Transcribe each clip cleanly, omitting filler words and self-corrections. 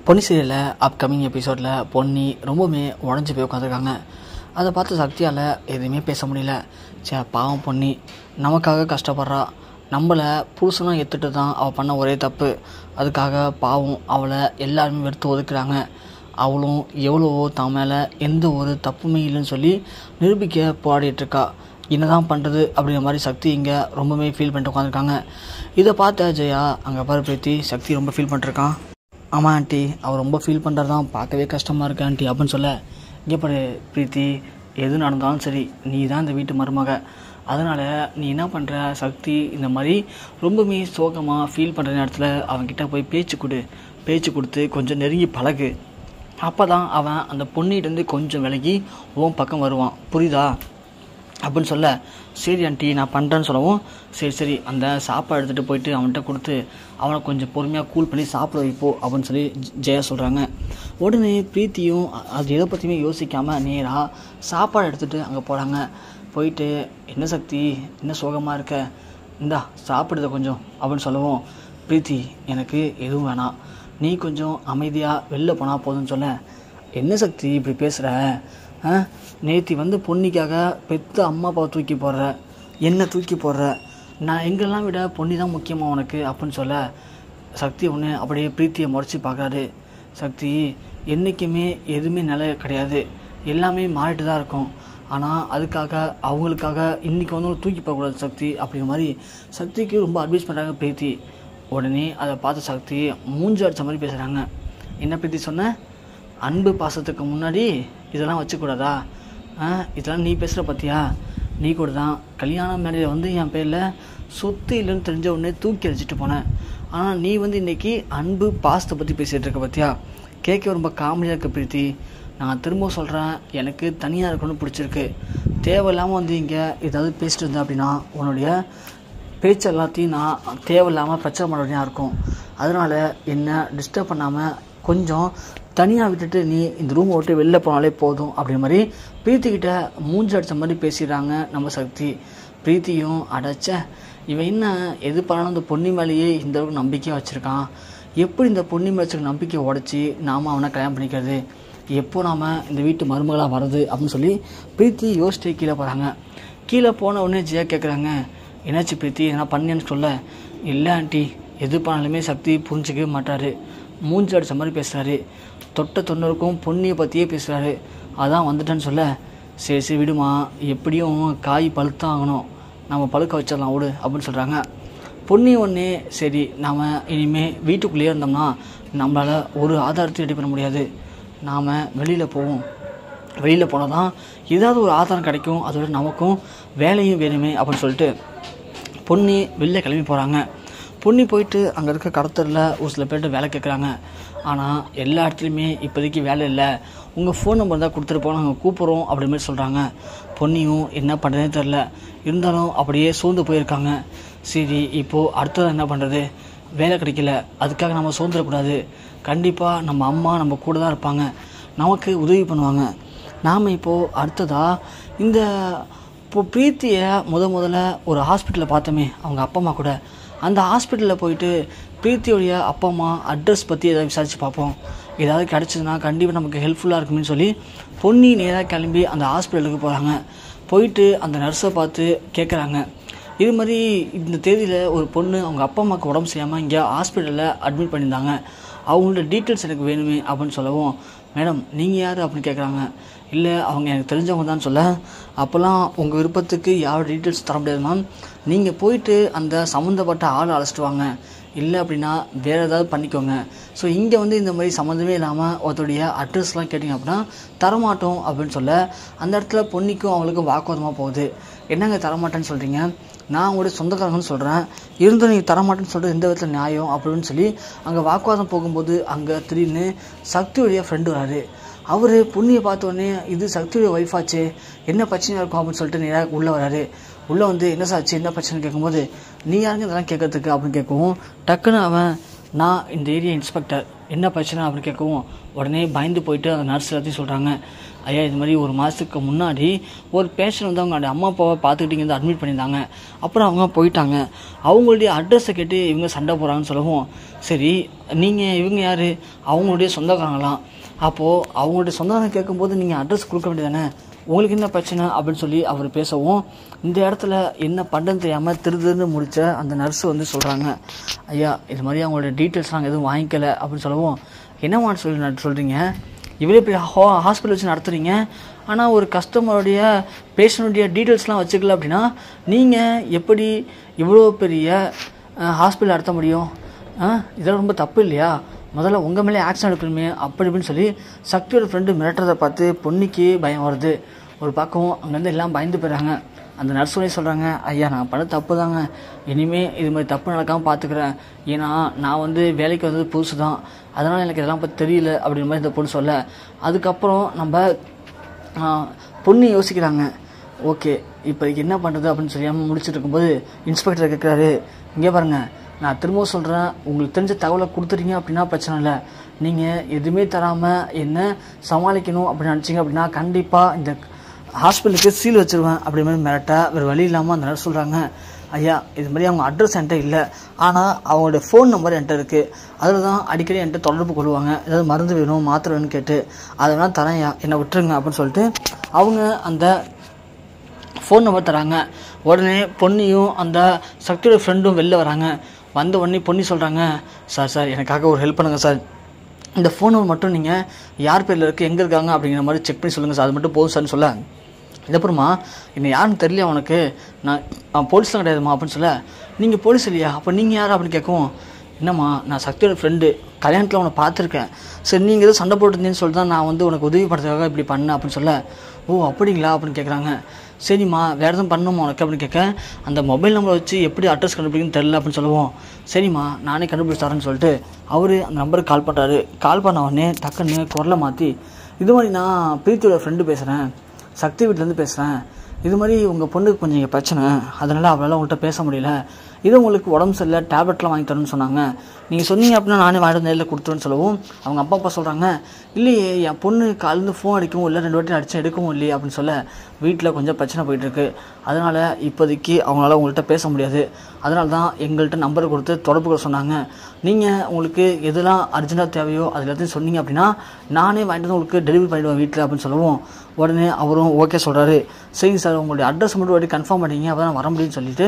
பொன்னி சீரியலில் அப்கமிங் எபிசோடில் பொன்னி ரொம்பவுமே உடஞ்சி போய் உட்காந்துருக்காங்க. அதை பார்த்து சக்தியால் எதுவுமே பேச முடியல. பாவம் பொன்னி நமக்காக கஷ்டப்படுறா, நம்மளை புருஷனும் எடுத்துட்டு தான் அவள் பண்ண ஒரே தப்பு. அதுக்காக பாவம் அவளை எல்லாருமே வெறுத்து ஒதுக்குறாங்க. அவளும் எவ்வளவோ தான் மேலே எந்த ஒரு தப்புமே இல்லைன்னு சொல்லி நிரூபிக்க போராடிட்டுருக்கா. என்னதான் பண்ணுறது அப்படிங்கிற மாதிரி சக்தி இங்கே ரொம்பவே ஃபீல் பண்ணிட்டு உட்காந்துருக்காங்க. இதை பார்த்த ஜெயா அங்கே பாரு பிரீத்தி, சக்தி ரொம்ப ஃபீல் பண்ணிட்டுருக்கான். ஆமாம் ஆண்டி, அவர் ரொம்ப ஃபீல் பண்ணுறது தான் பார்க்கவே கஷ்டமாக இருக்கு ஆண்டி அப்படின்னு சொல்ல, இங்கே பாரு பிரீத்தி, எது நடந்தாலும் சரி நீ தான் இந்த வீட்டு மருமக. அதனால் நீ என்ன பண்ணுற, சக்தி இந்த மாதிரி ரொம்பவே சோகமாக ஃபீல் பண்ணுற நேரத்தில் அவன்கிட்ட போய் பேச்சு கொடுத்து கொஞ்சம் நெருங்கி பழகு. அப்போ தான் அவன் அந்த பொண்ணிகிட்டேருந்து கொஞ்சம் விலகி உன் பக்கம் வருவான், புரியுதா அப்படின்னு சொல்ல, சரி ஆண்டி நான் பண்ணுறேன்னு சொல்லவும், சரி அந்த சாப்பாடு எடுத்துகிட்டு போயிட்டு அவன்கிட்ட கொடுத்து அவனை கொஞ்சம் பொறுமையாக கூல் பண்ணி சாப்பிட வைப்போ அப்படின்னு சொல்லி ஜெயா சொல்கிறாங்க. உடனே பிரீத்தியும் அது எதை பற்றியுமே யோசிக்காமல் நேராக சாப்பாடு எடுத்துகிட்டு அங்கே போகிறாங்க. போயிட்டு என்ன சக்தி என்ன சோகமாக இருக்க, இந்தா சாப்பிடுத கொஞ்சம் அப்படின்னு சொல்லவும், பிரீத்தி எனக்கு எதுவும் வேணாம், நீ கொஞ்சம் அமைதியாக வெளில போனால் போதும்னு சொல்ல, என்ன சக்தி இப்படி பேசுகிற, நேத்தி வந்து பொன்னிக்காக பெத்த அம்மா அப்பாவை தூக்கி போடுற, என்னை தூக்கி போடுற, நான் எங்கெல்லாம் விட பொன்னி தான் முக்கியமாக உனக்கு அப்படின்னு சொல்ல, சக்தி ஒன்று அப்படியே பிரீத்தியை முறைச்சி பார்க்குறாரு. சக்தி என்றைக்குமே எதுவுமே நிலை கிடையாது, எல்லாமே மாறிட்டு தான் இருக்கும். ஆனால் அதுக்காக அவங்களுக்காக இன்றைக்கி வந்து தூக்கி போகக்கூடாது சக்தி அப்படிங்கிற மாதிரி சக்திக்கு ரொம்ப அட்வைஸ் பண்ணுறாங்க பிரீத்தி. உடனே அதை பார்த்த சக்தி மூஞ்சி அடித்த மாதிரி பேசுகிறாங்க. என்ன பிரீத்தி சொன்ன, அன்பு பாசத்துக்கு முன்னாடி இதெல்லாம் வச்சுக்கூடாதா, இதெல்லாம் நீ பேசுகிற பார்த்தியா, நீ கூட தான் கல்யாணம் மேடையில் வந்து என் பேரில் சொத்து இல்லைன்னு தெரிஞ்ச உடனே தூக்கி அடிச்சிட்டு போனேன். ஆனால் நீ வந்து இன்றைக்கி அன்பு பாசத்தை பற்றி பேசிகிட்டு இருக்க பார்த்தியா, கேட்க ரொம்ப காமெடியாக இருக்க பிரீத்தி. நான் திரும்ப சொல்கிறேன், எனக்கு தனியாக இருக்கணும்னு பிடிச்சிருக்கு. தேவையில்லாமல் வந்து இங்கே ஏதாவது பேசிட்டு இருந்தேன் அப்படின்னா உன்னுடைய பேச்சு எல்லாத்தையும் நான் தேவையில்லாமல் பிரச்சனை பண்ணுறதா இருக்கும். அதனால் என்ன டிஸ்டர்ப் பண்ணாமல் கொஞ்சம் தனியாக விட்டுட்டு நீ இந்த ரூமை விட்டு வெளில போனாலே போதும் அப்படிங்கிற மாதிரி பிரீத்திக்கிட்ட மூஞ்சி அடித்த மாதிரி பேசிடுறாங்க நம்ம சக்தி. பிரீத்தியும் அடைச்ச இவன் என்ன எது பண்ணாலும் இந்த பொன்னி மேலேயே இந்த அளவுக்கு நம்பிக்கையாக வச்சுருக்கான், எப்படி இந்த பொன்னி மேலே வச்சுருக்க நம்பிக்கையை உடச்சி நாம் அவனை கல்யாணம் பண்ணிக்கிறது, எப்போ நாம் இந்த வீட்டு மருமகளாக வர்றது அப்படின்னு சொல்லி பிரீத்தி யோசிச்சு கீழே போகிறாங்க. கீழே போன உடனே ஜெயா கேட்குறாங்க, என்னாச்சு பிரீத்தி என்ன பண்ணேன்னு சொல்ல, இல்லை ஆண்டி எது பண்ணாலுமே சக்தி புரிஞ்சிக்கவே மாட்டார், மூஞ்சி அடித்த மாதிரி பேசுகிறாரு, தொட்ட தொண்ணூறுக்கும் பொன்னியை பற்றியே பேசுகிறாரு, அதான் வந்துட்டேன்னு சொல்ல, சரி விடுமா, எப்படியும் காய் பழுத்தான் ஆகணும், நம்ம பழுக்க வச்சிடலாம் விடு அப்படின்னு சொல்கிறாங்க. பொன்னி ஒன்றே சரி நாம் இனிமேல் வீட்டுக்குள்ளேயே இருந்தோம்னா நம்மளால் ஒரு ஆதாரத்தையும் ரெடி பண்ண முடியாது, நாம் வெளியில் போவோம், வெளியில் போனால் தான் ஏதாவது ஒரு ஆதாரம் கிடைக்கும், அதோட நமக்கும் வேலையும் வேணுமே அப்படின்னு சொல்லிட்டு பொன்னி வெளில கிளம்பி போகிறாங்க. பொன்னி போயிட்டு அங்கே இருக்க கடத்தரில் ஒரு சில பேர்கிட்ட வேலை கேட்குறாங்க. ஆனால் எல்லா இடத்துலையுமே இப்போதைக்கு வேலை இல்லை, உங்கள் ஃபோன் நம்பர் தான் கொடுத்துருப்போம், நாங்கள் கூப்பிட்றோம் அப்படிமாரி சொல்கிறாங்க. பொன்னியும் என்ன பண்ணுறதுனே தெரில, இருந்தாலும் அப்படியே சோர்ந்து போயிருக்காங்க. சரி இப்போது அடுத்தது என்ன பண்ணுறது, வேலை கிடைக்கல, அதுக்காக நம்ம சோர்ந்துடக்கூடாது, கண்டிப்பாக நம்ம அம்மா நம்ம கூட தான் இருப்பாங்க, நமக்கு உதவி பண்ணுவாங்க. நாம் இப்போது அடுத்ததாக இந்த பிரீத்தியை முதல்ல ஒரு ஹாஸ்பிட்டலில் பார்த்தோமே அவங்க அப்பா அம்மா கூட, அந்த ஹாஸ்பிட்டலில் போயிட்டு பிரீத்தியோடைய அப்பா அம்மா அட்ரஸ் பற்றி ஏதாவது விசாரித்து பார்ப்போம், ஏதாவது கிடச்சிதுன்னா கண்டிப்பாக நமக்கு ஹெல்ப்ஃபுல்லாக இருக்குன்னு சொல்லி பொன்னி நேராக கிளம்பி அந்த ஹாஸ்பிட்டலுக்கு போகிறாங்க. போயிட்டு அந்த நர்ஸை பார்த்து கேட்குறாங்க, இது மாதிரி இந்த தேதியில் ஒரு பொண்ணு அவங்க அப்பா அம்மாவுக்கு உடம்பு செய்யாமல் இங்கே ஹாஸ்பிட்டலில் அட்மிட் பண்ணியிருந்தாங்க, அவங்களோட டீட்டெயில்ஸ் எனக்கு வேணுமே அப்படின்னு சொல்லவும், மேடம் நீங்கள் யார் அப்படின்னு கேட்குறாங்க. இல்லை அவங்க எனக்கு தெரிஞ்சவங்க தான் சொல்ல, அப்போல்லாம் உங்கள் விருப்பத்துக்கு யாரோட டீட்டெயில்ஸ் தர முடியாது மேம், நீங்கள் போயிட்டு அந்த சம்மந்தப்பட்ட ஆளை அழைச்சிட்டு வாங்க, இல்லை அப்படின்னா வேறு ஏதாவது பண்ணிக்கோங்க. ஸோ இங்கே வந்து இந்த மாதிரி சம்மந்தமே இல்லாமல் ஒருத்தருடைய அட்ரஸ்லாம் கேட்டிங்க அப்படின்னா தரமாட்டோம் அப்படின்னு சொல்ல, அந்த இடத்துல பொன்னிக்கும் அவங்களுக்கும் வாக்குவாதமாக போகுது. என்னங்க தரமாட்டேன்னு சொல்கிறீங்க, நான் உங்களுடைய சொந்தக்காரங்கன்னு சொல்கிறேன், இருந்தும் நீங்கள் தரமாட்டேன்னு சொல்கிறது எந்த விதத்தில் நியாயம் அப்படின்னு சொல்லி அங்கே வாக்குவாதம் போகும்போது அங்கே திடீர்னு சக்தியுடைய ஃப்ரெண்டு வராரு. அவர் பொன்னியை பார்த்தோன்னே இது சக்தியுடைய ஒய்ஃபாச்சு, என்ன பிரச்சனையாக இருக்கும் அப்படின்னு சொல்லிட்டு நேராக உள்ளே வராரு. உள்ளே வந்து என்ன சாச்சு என்ன பிரச்சனை கேட்கும்போது, நீ யாருங்க இதெல்லாம் கேட்கறதுக்கு அப்படின்னு கேட்கவும், டக்குன்னு அவன் நான் இந்த ஏரியா இன்ஸ்பெக்டர், என்ன பிரச்சனை அப்படின்னு கேட்கவும் உடனே பயந்து போயிட்டு அந்த நர்ஸ் எல்லாத்தையும் சொல்கிறாங்க, ஐயா இது மாதிரி ஒரு மாதத்துக்கு முன்னாடி ஒரு பேஷண்ட் வந்து அவங்களுடைய அம்மா அப்பாவை பார்த்துக்கிட்டு இங்கே அட்மிட் பண்ணியிருந்தாங்க. அப்புறம் அவங்க போயிட்டாங்க. அவங்களுடைய அட்ரஸை கேட்டு இவங்க சண்டை போகிறாங்கன்னு சொல்லவும், சரி நீங்கள் இவங்க யார்? அவங்களுடைய சொந்தக்காரங்களாம். அப்போது அவங்களுடைய சொந்தக்காரங்க கேட்கும்போது நீங்கள் அட்ரஸ் கொடுக்க வேண்டியதானே, உங்களுக்கு என்ன பிரச்சனை அப்படின்னு சொல்லி அவர் பேசவும், இந்த இடத்துல என்ன பண்ணுறது தெரியாமல் திருதுன்னு முடித்த அந்த நர்ஸு வந்து சொல்கிறாங்க, ஐயா இது மாதிரி அவங்களோட டீட்டெயில்ஸ் நாங்கள் எதுவும் வாங்கிக்கல அப்படின்னு சொல்லவும், என்னமான்னு சொல்லி சொல்கிறீங்க, இவ்வளோ பெரிய ஹாஸ்பிட்டல் வச்சு நடத்துகிறீங்க, ஆனால் ஒரு கஸ்டமருடைய பேஷண்ட்டுடைய டீட்டெயில்ஸ்லாம் வச்சுக்கல அப்படின்னா நீங்கள் எப்படி இவ்வளோ பெரிய ஹாஸ்பிட்டல் நடத்த முடியும்? இதெல்லாம் ரொம்ப தப்பு இல்லையா? முதல்ல உங்கள் மேலே ஆக்ஷன் எடுக்கணுமே அப்படி இப்படின்னு சொல்லி சக்தியோட ஃப்ரெண்டு மிரட்டுறதை பார்த்து பொன்னிக்கு பயம் வருது. ஒரு பக்கம் அங்கேருந்து எல்லாம் பயந்து போயிடுறாங்க. அந்த நர்ஸோடய சொல்கிறாங்க, ஐயா நான் பண்ண தப்பு தாங்க, இனிமேல் இது மாதிரி தப்பு நடக்காமல் பார்த்துக்கிறேன். ஏன்னா நான் வந்து வேலைக்கு வந்தது புதுசு தான், அதனால் எனக்கு இதெல்லாம் பற்றி தெரியல அப்படின்ற மாதிரி இந்த பொண்ணு சொல்ல, அதுக்கப்புறம் நம்ம பொண்ணு யோசிக்கிறாங்க, ஓகே இப்போ என்ன பண்ணுறது அப்படின்னு தெரியாமல் முடிச்சுட்டு இருக்கும்போது இன்ஸ்பெக்டர் கேட்குறாரு, இங்கே பாருங்கள் நான் திரும்பவும் சொல்கிறேன், உங்களுக்கு தெரிஞ்ச தகவலை கொடுத்துட்டீங்க அப்படின்னா பிரச்சனை இல்லை, நீங்கள் எதுவுமே தராமல் என்ன சமாளிக்கணும் அப்படின்னு நினச்சிங்க அப்படின்னா கண்டிப்பாக இந்த ஹாஸ்பிட்டலுக்கு சீல் வச்சுருவேன் அப்படி மாதிரி மிரட்ட வேறு வழி இல்லாமல் அந்த நேரம் சொல்கிறாங்க, ஐயா இது மாதிரி அவங்க அட்ரஸ் என்கிட்ட இல்லை, ஆனால் அவங்களோட ஃபோன் நம்பர் என்கிட்ட இருக்குது, அதில் தான் அடிக்கடி என்கிட்ட தொடர்பு கொள்வாங்க, ஏதாவது மருந்து வேணும் மாத்திரை வேணும்னு கேட்டு, அதெல்லாம் தரேன் என்னை விட்டுருங்க அப்படின்னு சொல்லிட்டு அவங்க அந்த ஃபோன் நம்பர் தராங்க. உடனே பொன்னியும் அந்த சக்தியோட ஃப்ரெண்டும் வெளில வராங்க. வந்த உடனே பொன்னி சொல்கிறாங்க, சார் எனக்காக ஒரு ஹெல்ப் பண்ணுங்கள் சார், இந்த ஃபோன் நம்பர் மட்டும் நீங்கள் யார் பேரில் இருக்குது எங்கே இருக்காங்க அப்படிங்கிற மாதிரி செக் பண்ணி சொல்லுங்கள் சார், அது மட்டும் போதும் சார்னு சொல்ல, இதுக்கப்புறமா என்னை யாருன்னு தெரியல உனக்கு, நான் போலீஸ்லாம் கிடையாதுமா அப்படின்னு சொல்ல, நீங்கள் போலீஸ் இல்லையா, அப்போ நீங்கள் யார் அப்படின்னு கேட்கவும், என்னம்மா நான் சக்தியோட ஃப்ரெண்டு, கல்யாணத்தில் உன்னை பார்த்துருக்கேன், சரி நீங்கள் எதுவும் சண்டை போட்டுருந்தீங்கன்னு சொல்லிட்டு தான் நான் வந்து உனக்கு உதவி பண்ணுறதுக்காக இப்படி பண்ணேன் அப்படின்னு சொல்ல, ஓ அப்படிங்களா அப்படின்னு கேட்குறாங்க. சரிம்மா வேறு எதுவும் பண்ணணுமா உனக்கு அப்படின்னு கேட்க, அந்த மொபைல் நம்பரை வச்சு எப்படி அட்ரஸ் கண்டுபிடிக்குன்னு தெரில அப்படின்னு சொல்லுவோம், சரிம்மா நானே கண்டுபிடிச்சி தரேன்னு சொல்லிட்டு அவர் அந்த நம்பருக்கு கால் பண்ணுறாரு. கால் பண்ண உடனே டக்குன்னு குரலை மாற்றி, இது மாதிரி நான் பிரீத்தியோட ஃப்ரெண்டு பேசுகிறேன், சக்தி வீட்டிலேருந்து பேசுகிறேன், இது மாதிரி உங்கள் பொண்ணுக்கு கொஞ்சம் இங்கே பிரச்சனை, அதனால் அவளால் உங்கள்கிட்ட பேச முடியல, இது உங்களுக்கு உடம்பு சரியில்லை டேப்லெட்லாம் வாங்கி தரணும்னு சொன்னாங்க, நீங்கள் சொன்னீங்க அப்படின்னா நானே வாங்கிட்டு நேரில் கொடுத்துருன்னு சொல்லவும், அவங்க அப்பா சொல்கிறாங்க, இல்லையே என் பொண்ணு காலேருந்து ஃபோன் அடிக்கவும் இல்லை 2 வாட்டி அடித்து எடுக்கவும் இல்லையே அப்படின்னு சொல்ல, வீட்டில் கொஞ்சம் பிரச்சனை போயிட்டுருக்கு, அதனால் இப்போதைக்கு அவங்களால உங்கள்கிட்ட பேச முடியாது, அதனால தான் எங்கள்கிட்ட நம்பரை கொடுத்து தொடர்பு கொள்ள சொன்னாங்க, நீங்கள் உங்களுக்கு எதெல்லாம் அர்ஜென்ட்டாக தேவையோ அது எல்லாத்தையும் சொன்னீங்க அப்படின்னா நானே வாங்கிட்டு வந்து உங்களுக்கு டெலிவரி பண்ணிவிடுவேன் வீட்டில் அப்படின்னு சொல்லவும், உடனே அவரும் ஓகே சொல்கிறாரு. சரிங்க சார் உங்களுடைய அட்ரஸ் மட்டும் வாட்டி கன்ஃபார்ம் பண்ணிங்க அப்போ தான் வர முடியும்னு சொல்லிட்டு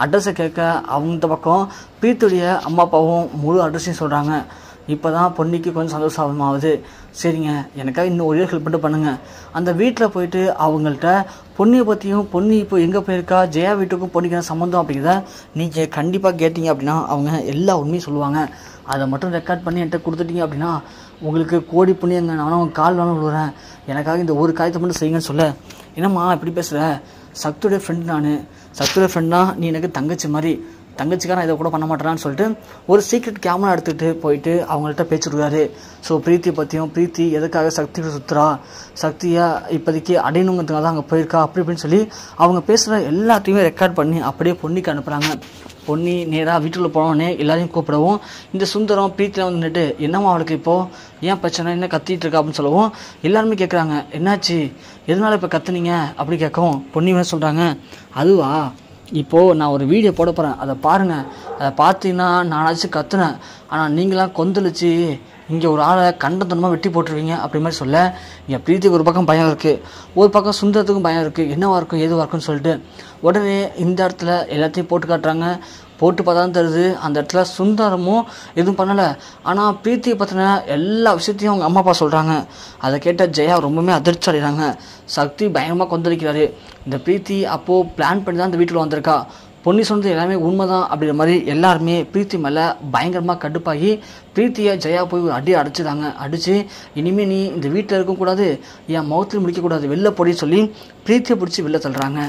அட்ரஸை கேட்க, அவங்க பக்கம் பிரீத்துடைய அம்மா அப்பாவும் முழு அட்ரஸையும் சொல்கிறாங்க. இப்போ தான் பொன்னிக்கு கொஞ்சம் சந்தோஷமாகுது. சரிங்க எனக்காக இன்னும் ஒரே ஹெல்ப் பண்ணிட்டு பண்ணுங்கள், அந்த வீட்டில் போயிட்டு அவங்கள்ட்ட பொன்னியை பற்றியும் பொன்னி இப்போ எங்கே போயிருக்கா, ஜெயா வீட்டுக்கும் பொன்னிக்கு என்ன சம்மந்தம் அப்படிங்கிறத நீங்கள் கண்டிப்பாக கேட்டிங்க அப்படின்னா அவங்க எல்லா உண்மையும் சொல்லுவாங்க, அதை மட்டும் ரெக்கார்ட் பண்ணி என்கிட்ட கொடுத்துட்டீங்க அப்படின்னா உங்களுக்கு கோடி புண்ணியங்க, நான் உங்கள் கால் வேணும் விழுறேன், எனக்காக இந்த ஒரு காரியத்தை மட்டும் செய்யுங்கன்னு சொல்ல, என்னம்மா இப்படி பேசுகிற, சக்தியோடைய ஃப்ரெண்டு நான், சக்தியோடைய ஃப்ரெண்ட்னா நீ எனக்கு தங்கச்சி மாதிரி, தங்கச்சிக்காக நான் இதை கூட பண்ண மாட்டேறான்னு சொல்லிட்டு ஒரு சீக்ரெட் கேமரா எடுத்துகிட்டு போயிட்டு அவங்கள்ட்ட பேசிடுவார். ஸோ பிரீத்தியை பற்றியும் பிரீத்தி எதுக்காக சக்தியோட சுற்றுறா, சக்தியை இப்போதைக்கு அடையணுங்கிறதுக்காக தான் அங்கே போயிருக்கா அப்படி இப்படின்னு சொல்லி அவங்க பேசுகிற எல்லாத்தையுமே ரெக்கார்ட் பண்ணி அப்படியே பொன்னிக்கு அனுப்புகிறாங்க. பொன்னி நேராக வீட்டுக்குள்ளே போனோடனே எல்லாரையும் கூப்பிடவும், இந்த சுந்தரம் பிரீத்தியில் வந்துட்டு என்னம்மா அவளுக்கு இப்போது ஏன் பிரச்சனை என்ன கத்திட்டு இருக்கா அப்படின்னு சொல்லவும், எல்லாருமே கேட்குறாங்க என்னாச்சு எதனால இப்போ கத்துனீங்க அப்படி கேட்கவும், பொன்னி சொல்கிறாங்க, அதுவா இப்போது நான் ஒரு வீடியோ போட போகிறேன், அதை பாருங்கள், அதை பார்த்தீங்கன்னா நானாச்சும் கத்துனேன், ஆனால் நீங்களாம் கொந்தளிச்சு இங்கே ஒரு ஆளை கண்டத்தனமாக வெட்டி போட்டுருவீங்க அப்படி மாதிரி சொல்ல, இங்கே பிரீத்திக்கு ஒரு பக்கம் பயம் இருக்குது, ஒரு பக்கம் சுந்தரத்துக்கும் பயம் இருக்குது, என்னவாக இருக்கும் எதுவாக இருக்குன்னு சொல்லிட்டு உடனே இந்த இடத்துல எல்லாத்தையும் போட்டு காட்டுறாங்க. போட்டு பார்த்தா தான் தருது அந்த இடத்துல சுந்தரமும் எதுவும் பண்ணலை, ஆனால் பிரீத்தியை பற்றின எல்லா விஷயத்தையும் அவங்க அம்மா அப்பா சொல்கிறாங்க. அதை கேட்ட ஜெயா ரொம்பவுமே அதிர்ச்சி அடைகிறாங்க. சக்தி பயங்கரமாக கொந்தளிக்கிறாரு. இந்த பிரீத்தி அப்போது பிளான் பண்ணி தான் இந்த வீட்டில் வந்திருக்கா, பொன்னி சொன்னது எல்லாமே உண்மை தான் அப்படிங்கிற மாதிரி எல்லாருமே பிரீத்தி மேலே பயங்கரமாக கடுப்பாகி பிரீத்தியை ஜெயா போய் ஒரு அடி அடிச்சுதாங்க. அடித்து இனிமேல் நீ இந்த வீட்டில் இருக்கக்கூடாது, என் முகத்தில் முடிக்கக்கூடாது, வெளில போடி சொல்லி பிரீத்தியை பிடிச்சி வெளில தள்ளுறாங்க.